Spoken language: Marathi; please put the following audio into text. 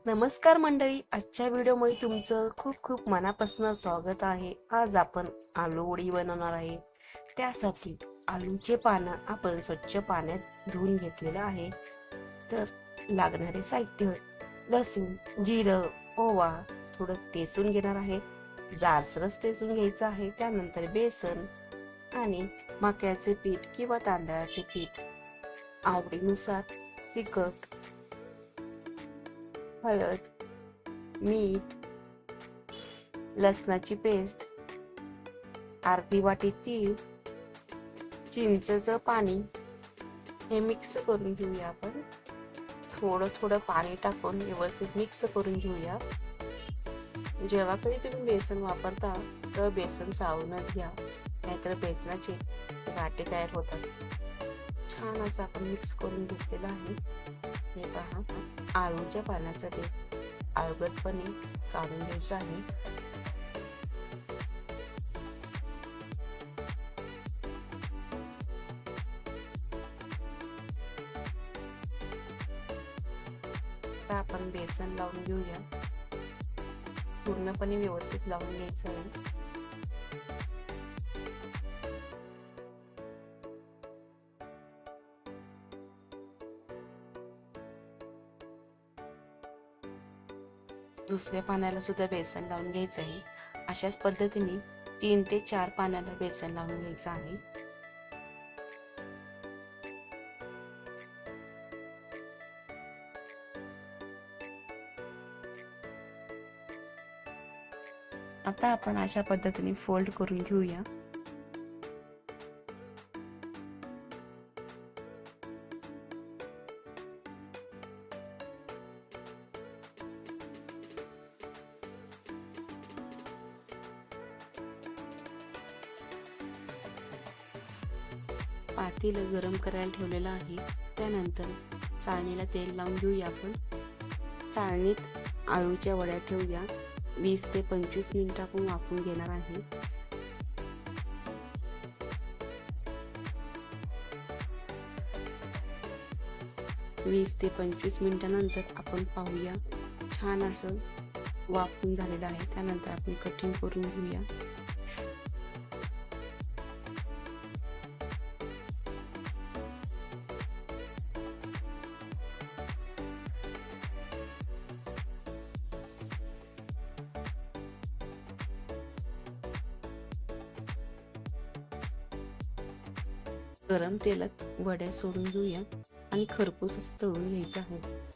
नमस्कार मंडळी, आजच्या व्हिडिओमध्ये तुमचं खूप खूप मनापासून स्वागत आहे. आज आपण आलू वडी बनवणार आहे. त्यासाठी आलूचे पानं आपण स्वच्छ पाण्यात धुवून घेतलेलं आहे. तर लागणारे साहित्य: लसूण, जिरं, ओवा, थोडं टेसून घेणार आहे. जाडसरच टेसून घ्यायचं आहे. त्यानंतर बेसन आणि मक्याचे पीठ किंवा तांदळाचे पीठ, आवडीनुसार तिखट, हळद, मीठ, लसणाची पेस्ट, अर्धी वाटी तीळ, चिंचेचं पाणी हे मिक्स करून घेऊया. आपण थोडं थोडं पाणी टाकून व्यवस्थित मिक्स करून घेऊया. जेव्हा कधी तुम्ही बेसन वापरता तर बेसन चाळूनच घ्या, नाहीतर बेसनाचे गाठी तयार होतात. छान असं आपण मिक्स करून घेतलेलं आहे. हे पहा, आळूच्या पानाचं ते अलगदपणे काढून घ्यायचं आहे. आता आपण बेसन लावून घेऊया. पूर्णपणे व्यवस्थित लावून घ्यायचं आहे. दुसऱ्या पाण्याला सुद्धा बेसन लावून घ्यायचं आहे. अशाच पद्धतीने 3 ते 4 पाण्याला बेसन लावून घ्यायचं आहे. आता आपण अशा पद्धतीने फोल्ड करून घेऊया. पातेलं गरम करायला ठेवलेलं आहे. त्यानंतर चाळणीला तेल लावून घेऊया. आपण चाळणीत आळूच्या वड्या ठेवूया. 20 ते 25 मिनिटं आपण वाफवून घेणार आहे. वीस ते 25 मिनिटांनंतर आपण पाहूया, छान असं वाफवून झालेलं आहे. त्यानंतर आपण कटिंग करून घेऊया. गरम तेलात वड्या सोडून घेऊया आणि खरपूस असं तळून घ्यायचं आहे.